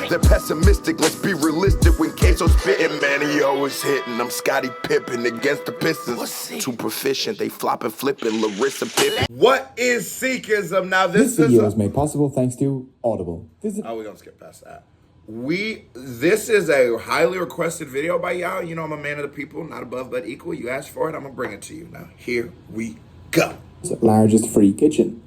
They're pessimistic, let's be realistic. When Queso's spitting, man, he always hitting. I'm Scottie Pippen against the Pistons. Too proficient, they flopping, flipping, Larissa Pippen. What is Sikhism? Now this video is made possible thanks to Audible. Oh, we're gonna skip past that. This is a highly requested video by y'all. You know I'm a man of the people, not above but equal. You asked for it, I'm gonna bring it to you. Now, here we go. Largest free kitchen.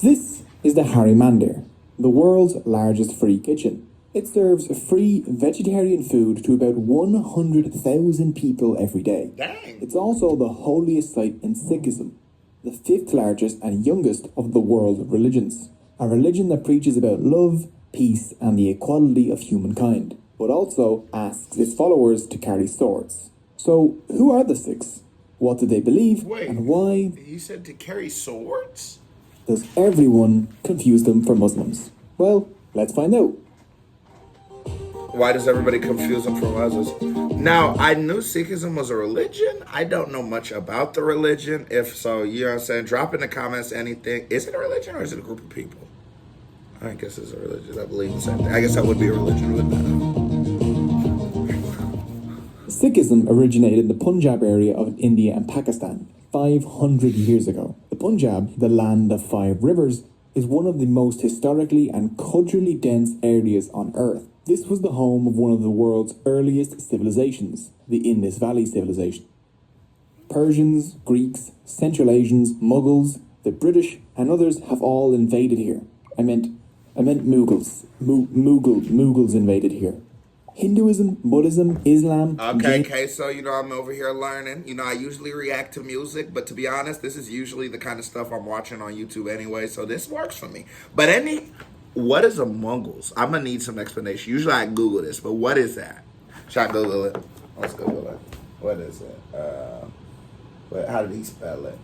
This is the Harry Mandir, the world's largest free kitchen. It serves free vegetarian food to about 100,000 people every day. Dang. It's also the holiest site in Sikhism, the 5th largest and youngest of the world religions. A religion that preaches about love, peace and the equality of humankind, but also asks its followers to carry swords. So, who are the Sikhs? What do they believe? Wait, and why? You said to carry swords? Does everyone confuse them for Muslims? Well, let's find out. Why does everybody confuse them for Muslims? Now, I knew Sikhism was a religion. I don't know much about the religion. If so, you know what I'm saying? Drop in the comments anything. Is it a religion or is it a group of people? I guess it's a religion. I believe in the same thing. I guess that would be a religion, wouldn't it? Sikhism originated in the Punjab area of India and Pakistan 500 years ago. The Punjab, the land of 5 rivers, is one of the most historically and culturally dense areas on Earth. This was the home of one of the world's earliest civilizations, the Indus Valley Civilization. Persians, Greeks, Central Asians, Mughals, the British, and others have all invaded here. I meant Mughals. Mughals invaded here. Hinduism, Buddhism, Islam... Okay, so, you know, I'm over here learning. You know, I usually react to music, but to be honest, this is usually the kind of stuff I'm watching on YouTube anyway, so this works for me. But what is a Mongols? I'm going to need some explanation. Usually I Google this, but what is that? Should I Google it? Let's Google it. What is it? How did he spell it?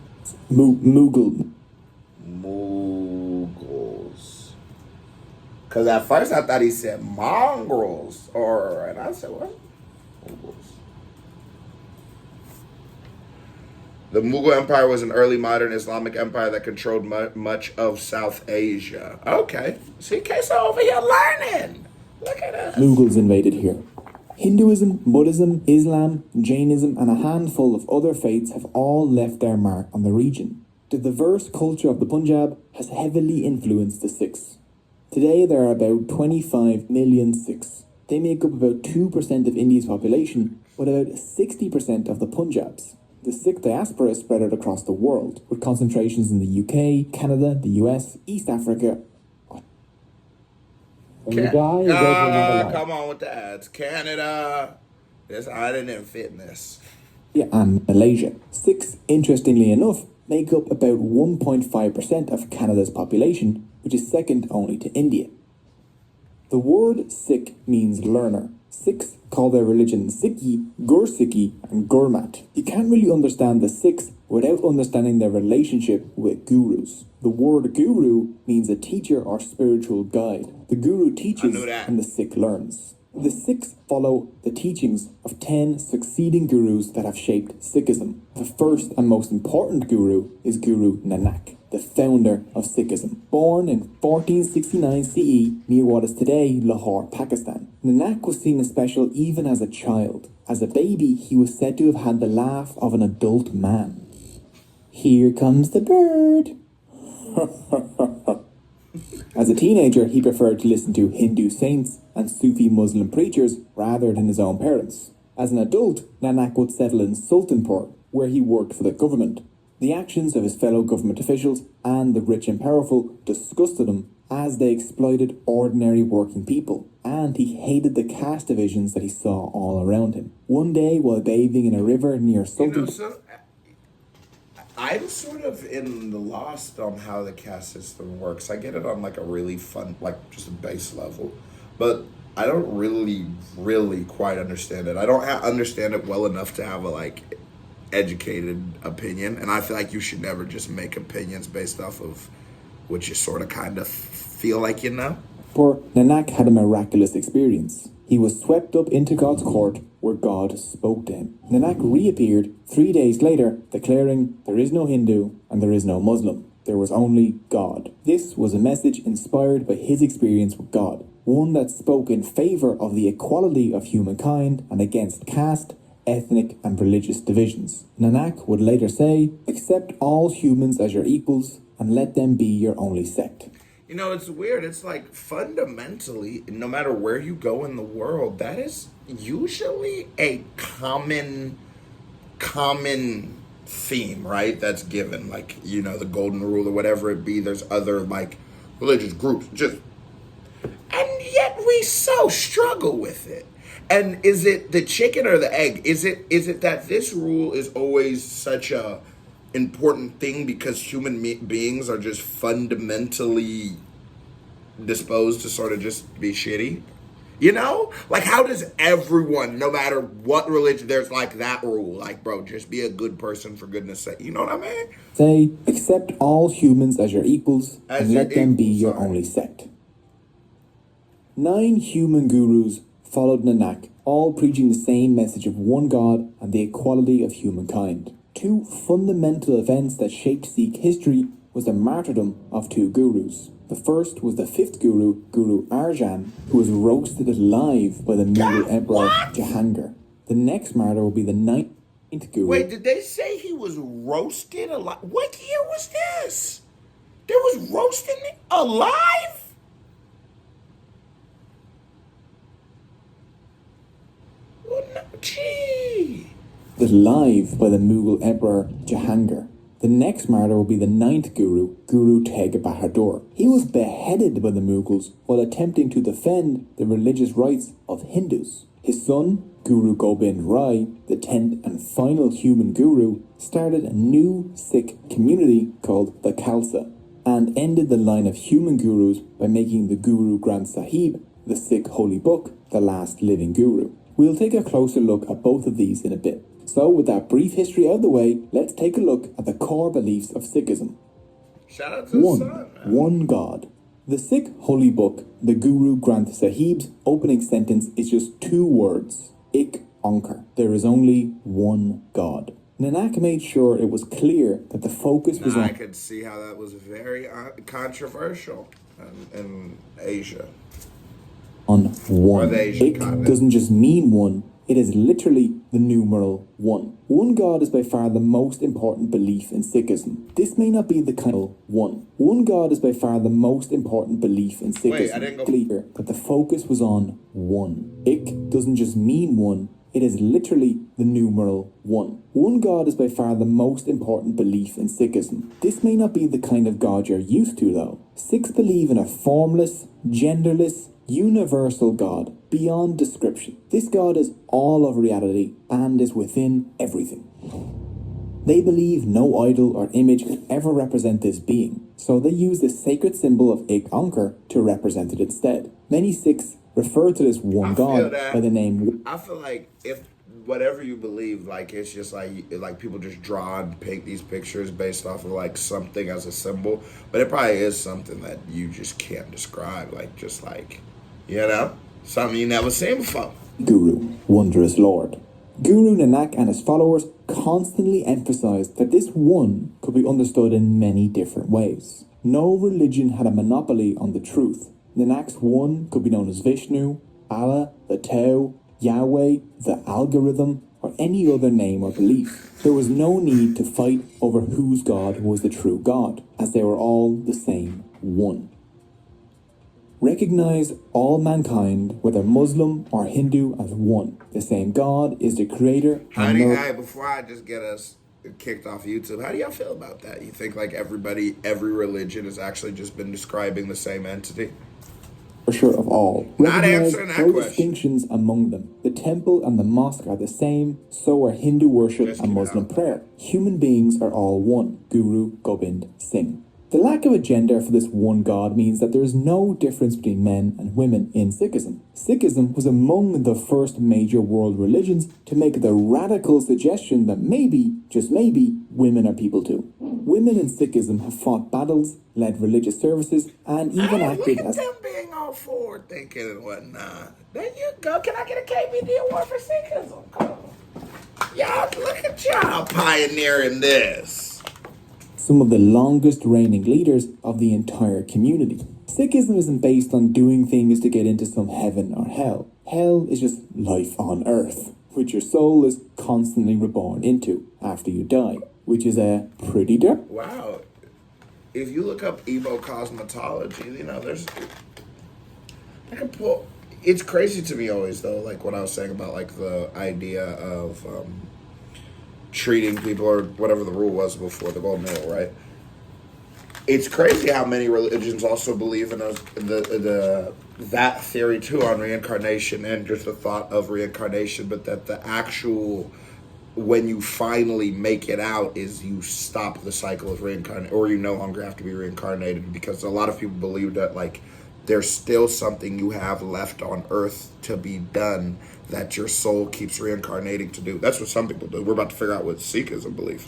Mughal. Mughals. Because at first I thought he said mongrels, and I said, what? Mongols. The Mughal Empire was an early modern Islamic empire that controlled much of South Asia. Okay. See, Queso over here learning. Look at us. Mughals invaded here. Hinduism, Buddhism, Islam, Jainism, and a handful of other faiths have all left their mark on the region. The diverse culture of the Punjab has heavily influenced the Sikhs. Today, there are about 25 million Sikhs. They make up about 2% of India's population, but about 60% of the Punjabs. The Sikh diaspora is spread out across the world, with concentrations in the UK, Canada, the US, East Africa. Come on with the ads. Canada. I didn't fit in this. Yeah, and Malaysia. Sikhs, interestingly enough, make up about 1.5% of Canada's population, which is second only to India. The word Sikh means learner. Sikhs call their religion Sikhi, Gursikhi, and Gurmat. You can't really understand the Sikhs without understanding their relationship with gurus. The word guru means a teacher or spiritual guide. The guru teaches and the Sikh learns. The Sikhs follow the teachings of 10 succeeding gurus that have shaped Sikhism. The first and most important guru is Guru Nanak, the founder of Sikhism. Born in 1469 CE near what is today Lahore, Pakistan. Nanak was seen as special even as a child. As a baby, he was said to have had the laugh of an adult man. Here comes the bird. As a teenager, he preferred to listen to Hindu saints and Sufi Muslim preachers rather than his own parents. As an adult, Nanak would settle in Sultanpur, where he worked for the government. The actions of his fellow government officials and the rich and powerful disgusted him as they exploited ordinary working people, and he hated the caste divisions that he saw all around him. One day, while bathing in a river near Sultanpur... I'm sort of in the lost on how the caste system works. I get it on like a really fun, like just a base level, but I don't really quite understand it. I don't understand it well enough to have a like educated opinion, and I feel like you should never just make opinions based off of what you sort of kind of feel like you know. For Nanak had a miraculous experience. He was swept up into God's court where God spoke to him. Nanak reappeared 3 days later, declaring, "There is no Hindu and there is no Muslim. There was only God." This was a message inspired by his experience with God. one that spoke in favour of the equality of humankind and against caste, ethnic and religious divisions. Nanak would later say, "Accept all humans as your equals and let them be your only sect." You know, it's weird. It's like fundamentally, no matter where you go in the world, that is usually a common theme, right? That's given, like, you know, the golden rule or whatever it be. There's other like religious groups, and yet we so struggle with it. And is it the chicken or the egg? Is it that this rule is always such a important thing because human beings are just fundamentally disposed to sort of just be shitty? You know? Like, how does everyone, no matter what religion, there's like that rule, like, bro, just be a good person for goodness sake. You know what I mean? Say, accept all humans as your equals and let them be your only sect. 9 human gurus followed Nanak, all preaching the same message of one God and the equality of humankind. 2 fundamental events that shaped Sikh history was the martyrdom of 2 gurus. The first was the 5th guru, Guru Arjan, who was roasted alive by the Mughal Emperor Jahangir. The next martyr will be the 9th guru. Wait, did they say he was roasted alive? What year was this? There was roasting alive? Oh, no. Gee. Alive by the Mughal Emperor Jahangir. The next martyr will be the 9th guru, Guru Teg Bahadur. He was beheaded by the Mughals while attempting to defend the religious rights of Hindus. His son, Guru Gobind Rai, the 10th and final human guru, started a new Sikh community called the Khalsa and ended the line of human gurus by making the Guru Granth Sahib, the Sikh holy book, the last living guru. We'll take a closer look at both of these in a bit. So, with that brief history out of the way, let's take a look at the core beliefs of Sikhism. Shout out to the sun, man. One God. The Sikh holy book, the Guru Granth Sahib's opening sentence is just 2 words. Ik Onkar. There is only one God. Nanak made sure it was clear that the focus was on... I could see how that was very controversial in Asia. On one. Or the Asian Ik continent. doesn't just mean one. It is literally the numeral 1. One God is by far the most important belief in Sikhism. This may not be the kind of one. One God is by far the most important belief in Sikhism. Clear that the focus was on one. Ik doesn't just mean one. It is literally the numeral 1. One God is by far the most important belief in Sikhism. This may not be the kind of God you're used to, though. Sikhs believe in a formless, genderless, universal God beyond description. This God is all of reality and is within everything. They believe no idol or image could ever represent this being, so they use the sacred symbol of Ik Onkar to represent it instead. Many Sikhs refer to this one God by the name... I feel like if whatever you believe, like, it's just like people just draw and paint these pictures based off of like something as a symbol, but it probably is something that you just can't describe, like, just like, you know, something you never seen before. Guru, wondrous Lord. Guru Nanak and his followers constantly emphasized that this one could be understood in many different ways. No religion had a monopoly on the truth. Nanak's one could be known as Vishnu, Allah, the Tao, Yahweh, the algorithm, or any other name or belief. There was no need to fight over whose God was the true God, as they were all the same one. Recognize all mankind, whether Muslim or Hindu, as one. The same God is the creator. Before I just get us kicked off YouTube, how do y'all feel about that? You think like every religion has actually just been describing the same entity? For sure of all. Not Recognize answering that no question. distinctions among them. The temple and the mosque are the same, so are Hindu worship and Muslim prayer. Human beings are all one. Guru Gobind Singh. The lack of a gender for this one God means that there is no difference between men and women in Sikhism. Sikhism was among the first major world religions to make the radical suggestion that maybe, just maybe, women are people too. Women in Sikhism have fought battles, led religious services, and even acted as... Look at them being all forward thinking and whatnot. There you go. Can I get a KBD award for Sikhism? Come on. Y'all, look at y'all pioneering this. Some of the longest reigning leaders of the entire community. Sikhism isn't based on doing things to get into some heaven or hell. Hell is just life on earth, which your soul is constantly reborn into after you die, which is a pretty dark. Wow. If you look up Igbo cosmetology, you know, I can pull. It's crazy to me always, though, like what I was saying about like the idea of treating people, or whatever the rule was before the golden rule, right? It's crazy how many religions also believe in that theory too, on reincarnation and just the thought of reincarnation, but that the actual, when you finally make it out, is you stop the cycle of reincarnation, or you no longer have to be reincarnated, because a lot of people believe that like there's still something you have left on earth to be done that your soul keeps reincarnating to do. That's what some people do. We're about to figure out what Sikhism believes.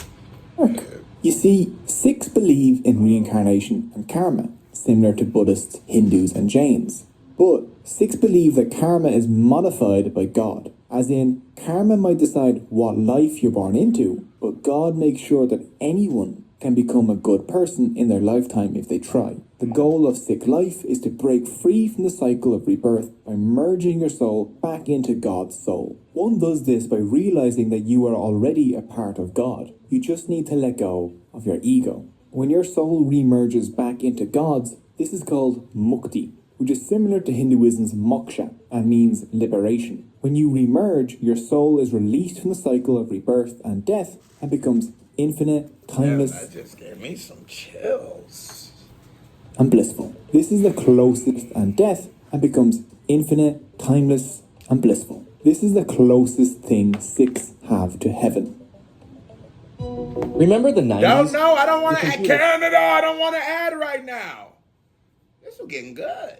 You see, Sikhs believe in reincarnation and karma, similar to Buddhists, Hindus, and Jains. But Sikhs believe that karma is modified by God, as in, karma might decide what life you're born into, but God makes sure that anyone can become a good person in their lifetime if they try. The goal of Sikh life is to break free from the cycle of rebirth by merging your soul back into God's soul. One does this by realizing that you are already a part of God. You just need to let go of your ego. When your soul remerges back into God's, this is called mukti, which is similar to Hinduism's moksha and means liberation. When you remerge, your soul is released from the cycle of rebirth and death and becomes infinite, timeless, That just gave me some chills. And blissful. This is the closest, and death, and becomes infinite, timeless, and blissful. This is the closest thing Sikhs have to heaven. Remember the 90s? No, I don't want to add Canada. I don't want to add right now. This is getting good.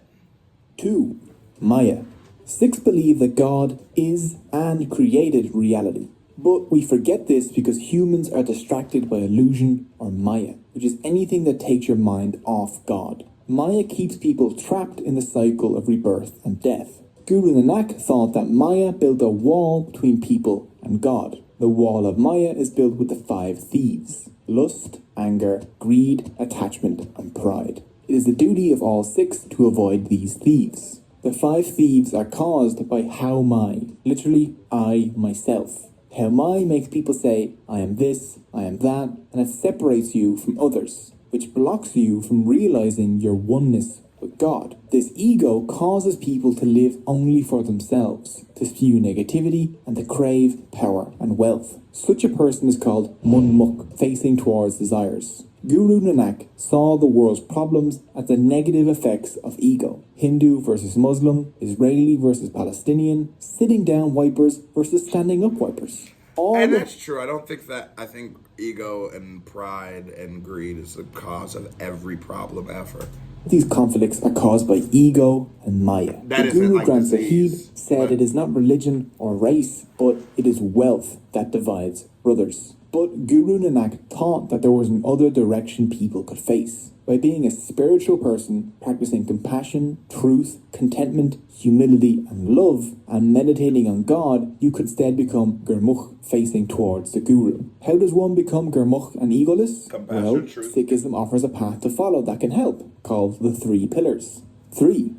2. Maya. Sikhs believe that God is and created reality. But we forget this because humans are distracted by illusion or Maya, which is anything that takes your mind off God. Maya keeps people trapped in the cycle of rebirth and death. Guru Nanak thought that Maya built a wall between people and God. The wall of Maya is built with the 5 thieves: lust, anger, greed, attachment, and pride. It is the duty of all Sikhs to avoid these thieves. The 5 thieves are caused by how mai, literally I, myself. How mai makes people say, I am this, I am that, and it separates you from others, which blocks you from realizing your oneness with God. This ego causes people to live only for themselves, to spew negativity, and to crave power and wealth. Such a person is called munmukh, facing towards desires. Guru Nanak saw the world's problems as the negative effects of ego. Hindu versus Muslim, Israeli versus Palestinian, sitting down wipers versus standing up wipers. And that's true. I think ego and pride and greed is the cause of every problem ever. These conflicts are caused by ego and Maya. That the Guru like Granth disease, Sahib said it is not religion or race, but it is wealth that divides brothers. But Guru Nanak thought that there was another direction people could face. By being a spiritual person, practicing compassion, truth, contentment, humility, and love, and meditating on God, you could instead become Gurmukh, facing towards the Guru. How does one become Gurmukh and egoless? Compassion, truth. Sikhism offers a path to follow that can help, called the 3 pillars. 3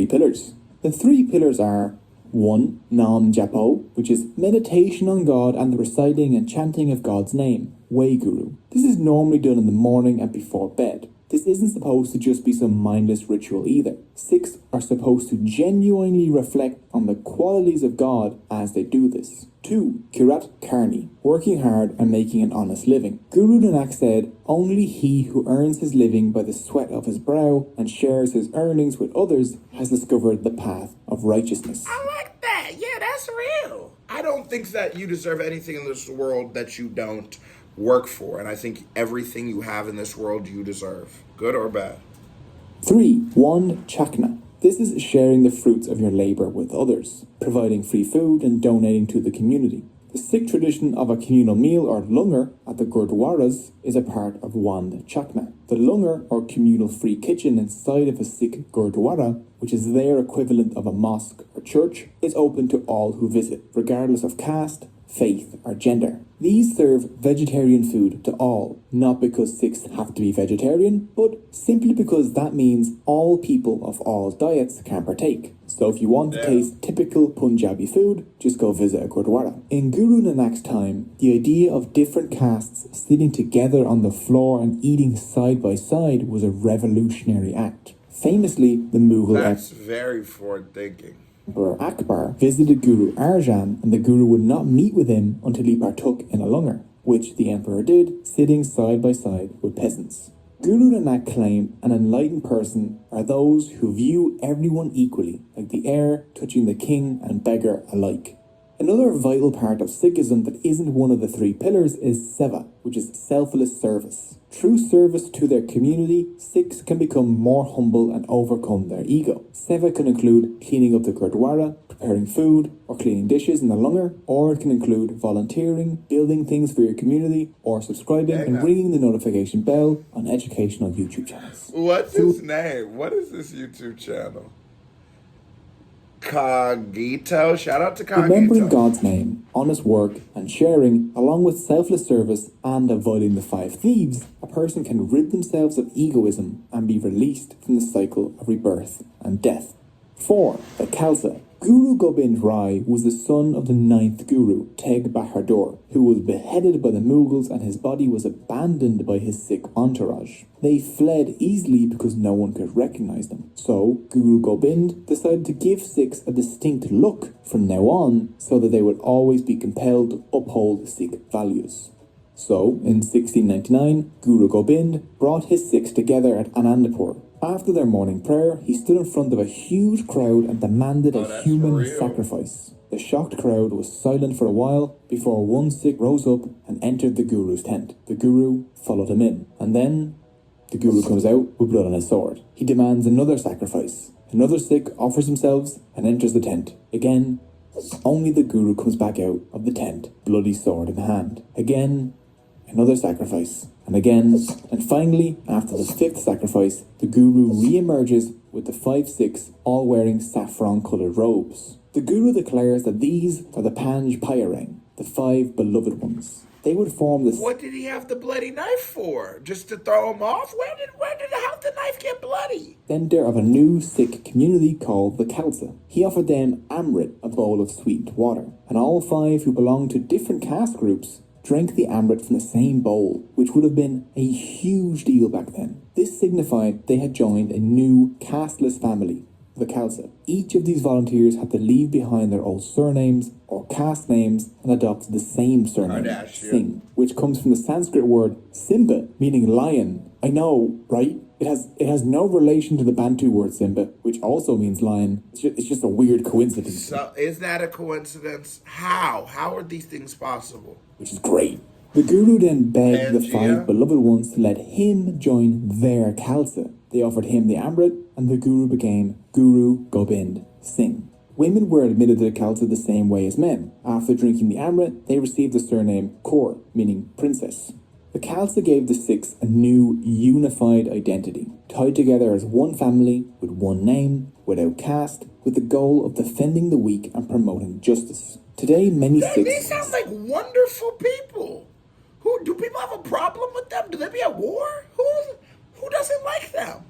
pillars. The 3 pillars are 1. Nam Japo, which is meditation on God and the reciting and chanting of God's name, Waheguru. This is normally done in the morning and before bed. This isn't supposed to just be some mindless ritual either. Sikhs are supposed to genuinely reflect on the qualities of God as they do this. 2. Kirat Karni, working hard and making an honest living. Guru Nanak said, only he who earns his living by the sweat of his brow and shares his earnings with others has discovered the path of righteousness. I like that. Yeah, that's real. I don't think that you deserve anything in this world that you don't work for. And I think everything you have in this world you deserve, good or bad. 3. 1. Chakna. This is sharing the fruits of your labor with others, providing free food and donating to the community. The Sikh tradition of a communal meal or langar at the gurdwaras is a part of Wand Chakna. The langar or communal free kitchen inside of a Sikh gurdwara, which is their equivalent of a mosque or church, is open to all who visit, regardless of caste, faith or gender. These serve vegetarian food to all, not because Sikhs have to be vegetarian, but simply because that means all people of all diets can partake. So if you want to taste typical Punjabi food, just go visit a Gurdwara. In Guru Nanak's time, the idea of different castes sitting together on the floor and eating side by side was a revolutionary act. Famously, the Mughal That's very forward thinking. Emperor Akbar visited Guru Arjan, and the Guru would not meet with him until he partook in a langar, which the emperor did, sitting side by side with peasants. Guru Nanak claimed an enlightened person are those who view everyone equally, like the heir touching the king and beggar alike. Another vital part of Sikhism that isn't one of the three pillars is seva, which is selfless service. Through service to their community, Sikhs can become more humble and overcome their ego. Seva can include cleaning up the Gurdwara, preparing food, or cleaning dishes in the langar, or it can include volunteering, building things for your community, or subscribing and ringing the notification bell on educational YouTube channels. What's his name? What is this YouTube channel? Cogito. Shout out to Cogito. Remembering God's name, honest work, and sharing, along with selfless service and avoiding the 5 thieves, a person can rid themselves of egoism and be released from the cycle of rebirth and death. 4. The Khalsa. Guru Gobind Rai was the son of the 9th Guru, Teg Bahadur, who was beheaded by the Mughals and his body was abandoned by his Sikh entourage. They fled easily because no one could recognize them. So, Guru Gobind decided to give Sikhs a distinct look from now on so that they would always be compelled to uphold Sikh values. So, in 1699, Guru Gobind brought his Sikhs together at Anandapur. After their morning prayer, he stood in front of a huge crowd and demanded a human sacrifice. The shocked crowd was silent for a while before one Sikh rose up and entered the Guru's tent. The Guru followed him in, and then the Guru comes out with blood on his sword. He demands another sacrifice. Another Sikh offers himself and enters the tent. Again, only the Guru comes back out of the tent, bloody sword in hand. Again, another sacrifice, and again, and finally, after the 5th sacrifice, the Guru re-emerges with the 5 Sikhs all wearing saffron-coloured robes. The Guru declares that these are the Panj Pyarang, the 5 beloved ones. They would form the... What did he have the bloody knife for? Just to throw him off? How did the knife get bloody? Center of a new Sikh community called the Khalsa. He offered them Amrit, a bowl of sweetened water, and all 5 who belonged to different caste groups drank the Amrit from the same bowl, which would have been a huge deal back then. This signified they had joined a new casteless family, the Khalsa. Each of these volunteers had to leave behind their old surnames or caste names and adopt the same surname, Singh, which comes from the Sanskrit word Simba, meaning lion. I know, right? It has no relation to the Bantu word Simba, which also means lion. It's just a weird coincidence. So, is that a coincidence? How? How are these things possible? Which is great. The Guru then begged the 5 beloved ones to let him join their Khalsa. They offered him the Amrit, and the Guru became Guru Gobind Singh. Women were admitted to the Khalsa the same way as men. After drinking the Amrit, they received the surname Kaur, meaning princess. The Khalsa gave the Sikhs a new, unified identity, tied together as one family, with one name, without caste, with the goal of defending the weak and promoting justice. Today, many Sikhs... They sound like wonderful people. Do people have a problem with them? Do they be at war? Who doesn't like them?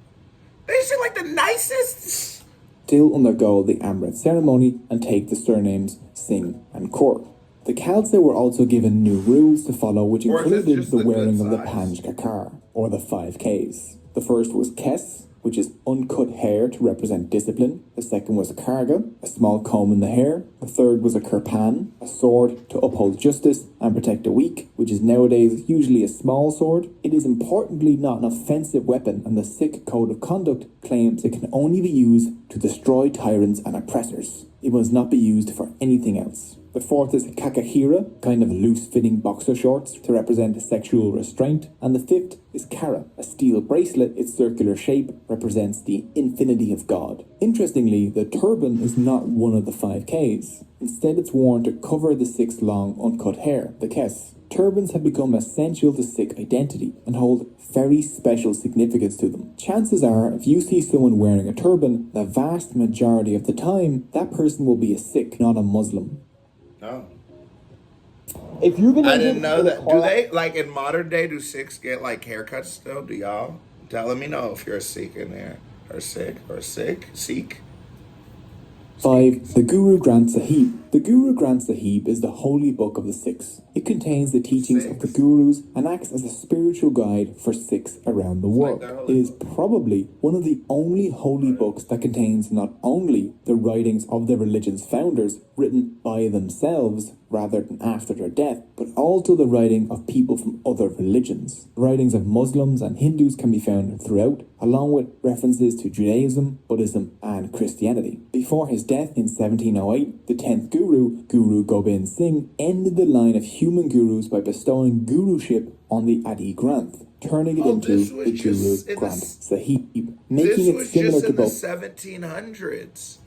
They seem like the nicest. Still undergo the Amrit ceremony and take the surnames Singh and Kaur. The Khalsa were also given new rules to follow, which included the wearing of the Panj Kakar, or the 5 Ks. The first was Kes, which is uncut hair to represent discipline. The second was a Karga, a small comb in the hair. The third was a Kirpan, a sword to uphold justice and protect the weak, which is nowadays usually a small sword. It is importantly not an offensive weapon, and the Sikh Code of Conduct claims it can only be used to destroy tyrants and oppressors. It must not be used for anything else. The fourth is kakahira, kind of loose-fitting boxer shorts to represent sexual restraint. And the fifth is kara, a steel bracelet. Its circular shape represents the infinity of God. Interestingly, the turban is not one of the 5 Ks. Instead, it's worn to cover the Sikh's long, uncut hair, the kes. Turbans have become essential to Sikh identity and hold very special significance to them. Chances are, if you see someone wearing a turban, the vast majority of the time, that person will be a Sikh, not a Muslim. Oh. If you've been I injured didn't know in a that. car Do they, like, in modern day, do Sikhs get, like, haircuts still? Do y'all? Let me know if you're a Sikh in there. Or Sikh. 5. The Guru Granth Sahib. The Guru Granth Sahib is the holy book of the Sikhs. It contains the teachings of the Gurus and acts as a spiritual guide for Sikhs around the world. It is probably one of the only holy books that contains not only the writings of the religion's founders written by themselves rather than after their death, but also the writing of people from other religions. The writings of Muslims and Hindus can be found throughout, along with references to Judaism, Buddhism, and Christianity. Before his death in 1708, the 10th Guru, Guru Gobind Singh, ended the line of human gurus by bestowing guruship on the Adi Granth, turning it into the Guru Granth Sahib, making it similar to both 1700s.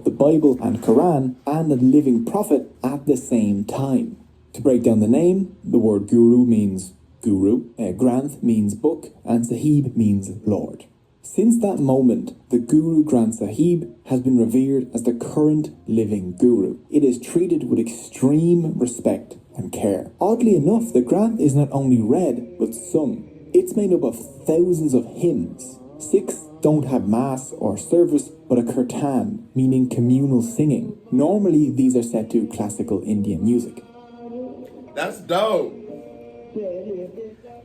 the Bible and Quran and a living prophet at the same time. To break down the name, the word Guru means Guru, Granth means book, and Sahib means Lord. Since that moment, the Guru Granth Sahib has been revered as the current living Guru. It is treated with extreme respect and care. Oddly enough, the Granth is not only read, but sung. It's made up of thousands of hymns. Sikhs don't have mass or service, but a kirtan, meaning communal singing. Normally, these are set to classical Indian music. That's dope.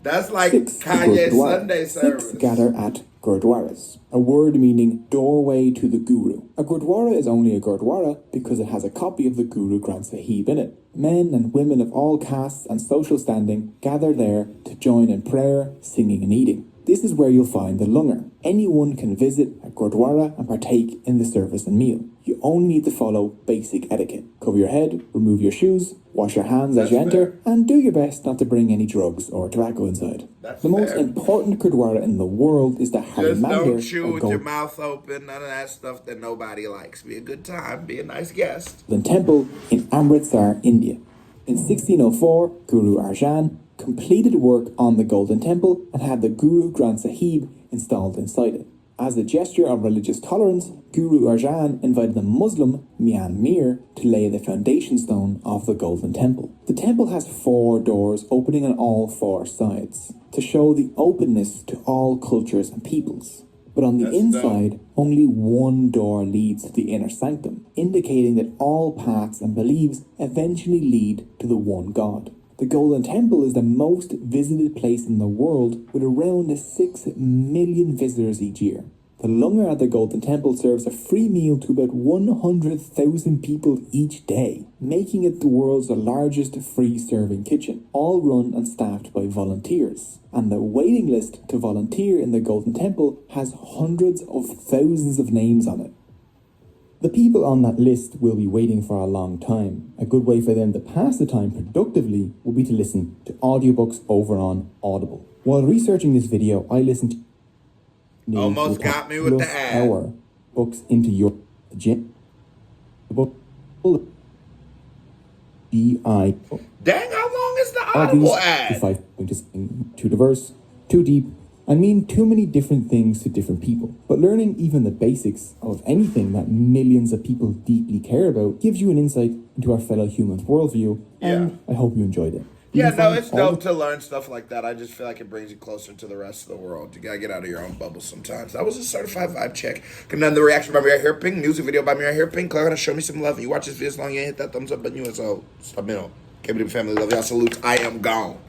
That's like Sikhs, Kanye Sunday service. Sikhs gather at gurdwaras, a word meaning doorway to the Guru. A gurdwara is only a gurdwara because it has a copy of the Guru Granth Sahib in it. Men and women of all castes and social standing gather there to join in prayer, singing and eating. This is where you'll find the langar. Anyone can visit a gurdwara and partake in the service and meal. You only need to follow basic etiquette. Cover your head, remove your shoes, wash your hands as you enter, and do your best not to bring any drugs or tobacco inside. The most important gurdwara in the world is the Just Harmandir. don't chew with your mouth open, none of that stuff that nobody likes. Be a good time, be a nice guest. The temple in Amritsar, India. In 1604, Guru Arjan completed work on the Golden Temple and had the Guru Granth Sahib installed inside it. As a gesture of religious tolerance, Guru Arjan invited the Muslim Mian Mir to lay the foundation stone of the Golden Temple. The temple has 4 doors opening on all 4 sides to show the openness to all cultures and peoples. But on the inside, only 1 door leads to the inner sanctum, indicating that all paths and beliefs eventually lead to the one God. The Golden Temple is the most visited place in the world, with around 6 million visitors each year. The langar at the Golden Temple serves a free meal to about 100,000 people each day, making it the world's largest free-serving kitchen, all run and staffed by volunteers. And the waiting list to volunteer in the Golden Temple has hundreds of thousands of names on it. The people on that list will be waiting for a long time. A good way for them to pass the time productively would be to listen to audiobooks over on Audible. While researching this video, I listened to Almost got me with the ad. Hour books into your gym. The book D.I. Dang, how long is the Audible ad? If I point to something too diverse, too deep, and mean too many different things to different people. But learning even the basics of anything that millions of people deeply care about gives you an insight into our fellow humans' worldview, and I hope you enjoyed it. Yeah, no, it's dope to learn stuff like that. I just feel like it brings you closer to the rest of the world. You gotta get out of your own bubble sometimes. That was a certified vibe check. And then the reaction by Mira Hairping, music video by Mira Hairping. Click on it, show me some love. And you watch this video as long as you ain't hit that thumbs up button, you as well. Stop me on. Keep it family. Love y'all. Salutes. I am gone.